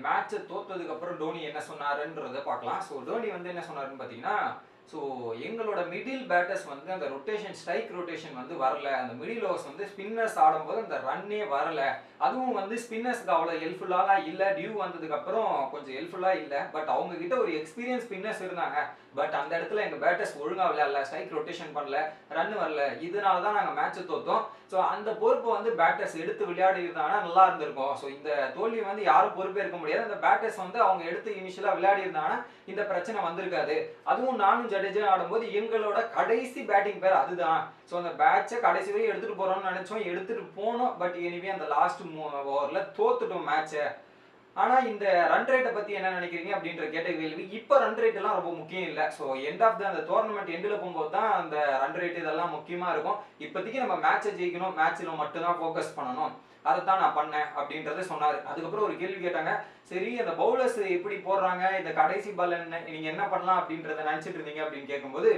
Match தோத்ததுக்கு அப்புறம் டோனி என்ன சொன்னாருன்றத பார்க்கலாம். ஸோ டோனி வந்து என்ன சொன்னாருன்னு பார்த்தீங்கன்னா, ஸோ எங்களோட மிடில் பேட்டர்ஸ் வந்து அந்த ரொட்டேஷன் ஸ்ட்ரைக் ரொட்டேஷன் வந்து வரல. அந்த மிடில் ஓவர்ஸ் வந்து ஸ்பின்னர்ஸ் ஆடும்போது அந்த ரன்னே வரல. அதுவும் வந்து ஸ்பின்னர்ஸ்க்கு அவ்வளோ ஹெல்ப்ஃபுல்லாலாம் இல்லை. டியூ வந்ததுக்கு அப்புறம் கொஞ்சம் ஹெல்ப்ஃபுல்லா இல்லை. பட் அவங்க கிட்ட ஒரு எக்ஸ்பீரியன்ஸ் ஸ்பின்னர்ஸ் இருந்தாங்க. பட் அந்த இடத்துல எங்க பேட்டர்ஸ் ஒழுங்கா விளையாடல, ஸ்ட்ரைக் ரொட்டேஷன் பண்ணல, ரன் வரல. இதனால தான் நாங்கள் மேட்ச் தோத்தோம். ஸோ அந்த பொறுப்பு வந்து பேட்டர்ஸ் எடுத்து விளையாடி இருந்தாங்கன்னா நல்லா இருந்திருக்கும். ஸோ இந்த தோல்வி வந்து யாரும் பொறுப்பேற்க முடியாது. அந்த பேட்டர்ஸ் வந்து அவங்க எடுத்து இனிஷியலா விளையாடி இருந்தாங்கன்னா இந்த பிரச்சனை வந்திருக்காது. அதுவும் நானும் ஜடேஜா ஆடும்போது எங்களோட கடைசி பேட்டிங் பேர் அதுதான். ஸோ அந்த பேட்சை கடைசி வரை எடுத்துட்டு போறோம்னு நினைச்சோம், எடுத்துட்டு போனோம். பட் எனிவே அந்த லாஸ்ட் ஓவர்ல தோத்துட்டோம் மேட்சை. ஆனா இந்த ரன் ரேட்டை பத்தி என்ன நினைக்கிறீங்க அப்படின்ற கேட்ட கேள்வி. இப்ப ரன் ரேட் எல்லாம் ரொம்ப முக்கியம் இல்ல. சோ எண்ட் ஆஃப் அந்த டோர்னமெண்ட் எண்ட்ல போகும்போது தான் அந்த ரன் ரேட் இதெல்லாம் முக்கியமா இருக்கும். இப்போதைக்கு நம்ம மேட்சை ஜெயிக்கணும், மேட்ச்ல மட்டும் தான் ஃபோக்கஸ் பண்ணணும், அதைத்தான் நான் பண்ணேன் அப்படின்றத சொன்னாரு. அதுக்கப்புறம் ஒரு கேள்வி கேட்டாங்க. சரி, அந்த பவுலர்ஸ் எப்படி போடுறாங்க, இந்த கடைசி பால் நீங்க என்ன பண்ணலாம் அப்படின்றத நினைச்சிட்டு இருந்தீங்க அப்படின்னு கேட்கும்போது,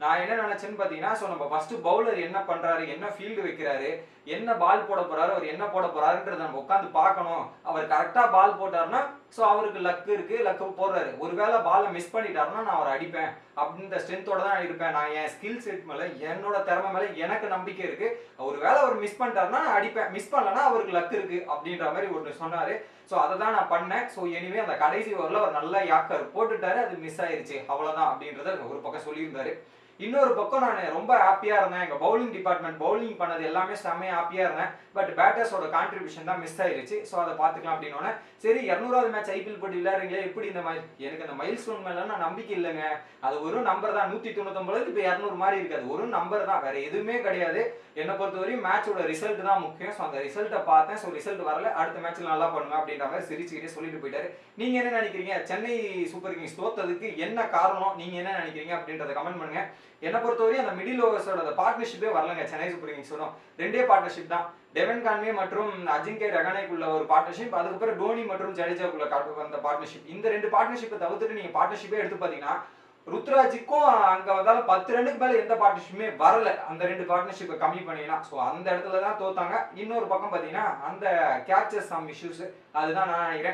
நான் என்ன நினைச்சேன்னு பாத்தீங்கன்னா, சோ நம்ம ஃபர்ஸ்ட் பவுலர் என்ன பண்றாரு, என்ன ஃபீல்டு வைக்கிறாரு, என்ன பால் போட போறாரு, அவர் என்ன போட போறாருன்றத நம்ம உட்காந்து பார்க்கணும். அவர் கரெக்டா பால் போட்டாருன்னா சோ அவருக்கு லக் இருக்கு, லக் போடுறாரு. ஒருவேளை பாலை மிஸ் பண்ணிட்டாருன்னா நான் அவரை அடிப்பேன் அப்படின்ற ஸ்ட்ரென்த்தோட தான் இருப்பேன். நான் என் ஸ்கில் செட் மேல, என்னோட திறமை மேல எனக்கு நம்பிக்கை இருக்கு. ஒருவேளை அவர் மிஸ் பண்ணிட்டாருன்னா நான் அடிப்பேன், மிஸ் பண்ணலன்னா அவருக்கு லக் இருக்கு அப்படின்ற மாதிரி ஒன்று சொன்னாரு. ஸோ அதை தான் நான் பண்ணேன். ஸோ எனிவே அந்த கடைசி ஓவரில் அவர் நல்லா யாக்கர் போட்டுட்டாரு, அது மிஸ் ஆயிருச்சு, அவ்வளோதான் அப்படின்றத ஒரு பக்கம் சொல்லியிருந்தாரு. இன்னொரு பக்கம் நான் ரொம்ப ஹாப்பியா இருந்தேன். எங்க பவுலிங் டிபார்ட்மெண்ட் பவுலிங் பண்ணது எல்லாமே செம்மையா ஹாப்பியா இருந்தேன். பட் பேட்டர்ஸோட கான்ட்ரிபியூஷன் தான் மிஸ் ஆயிருச்சு. ஸோ அதை பார்த்துக்கலாம் அப்படின்னு. சரி, 200வது மேட்ச் ஐபிஎல் போட்டு விளையாடுறீங்களே, எப்படி இந்த மாதிரி எனக்கு அந்த மைல் ஸ்டோன் மேல நான் நம்பிக்கை இல்லைங்க. அது ஒரு நம்பர் தான். 199 இப்போ 200 மாதிரி இருக்காது, ஒரு நம்பர் தான், வேற எதுவுமே கிடையாது. என்னை பொறுத்தவரையும் மேட்சோட ரிசல்ட் தான் முக்கியம். ஸோ அந்த ரிசல்ட்டை பார்த்தேன். ஸோ ரிசல்ட் வரல, அடுத்த மேட்ச்ல நல்லா பண்ணுவேன் அப்படின்ற மாதிரி சிரிச்சுக்கிட்டே சொல்லிட்டு போயிட்டாரு. நீங்க என்ன நினைக்கிறீங்க? சென்னை சூப்பர் கிங்ஸ் தோத்ததுக்கு என்ன காரணம், நீங்க என்ன நினைக்கிறீங்க அப்படின்றத கமெண்ட் பண்ணுங்க. என்னை பொறுத்தவரையும் அந்த மிடில் ஓவர்ஸோட பார்ட்னர்ஷிப்பே வரலங்க சென்னை சூப்பர் கிங்ஸோட. ரெண்டே பார்ட்னர்ஷிப் தான். டெவன் கான்வே மற்றும் அஜிங்கே ரஹானேக்குள்ள ஒரு பார்ட்னர்ஷிப், அதுக்கப்புறம் டோனி மற்றும் ஜடேஜாக்குள்ள வந்த பார்ட்னர்ஷிப். இந்த ரெண்டு பார்ட்னர்ஷிப்பை தவிர்த்துட்டு நீங்க பார்ட்னர்ஷிப்பே எடுத்து பாத்தீங்கன்னா, ருத்ராஜுக்கும் அங்க வந்தால 10 ரன்னுக்கு மேல எந்த பார்ட்னர்ஷிப்புமே வரல. அந்த ரெண்டு பார்ட்னர்ஷிப்பை கம்மி பண்ணினா சோ அந்த இடத்துல தான் தோத்தாங்க. இன்னொரு பக்கம் பாத்தீங்கன்னா அந்த கேச்சஸ் சம் இஷ்யூஸ், அதுதான் நான் நினைக்கிறேன்.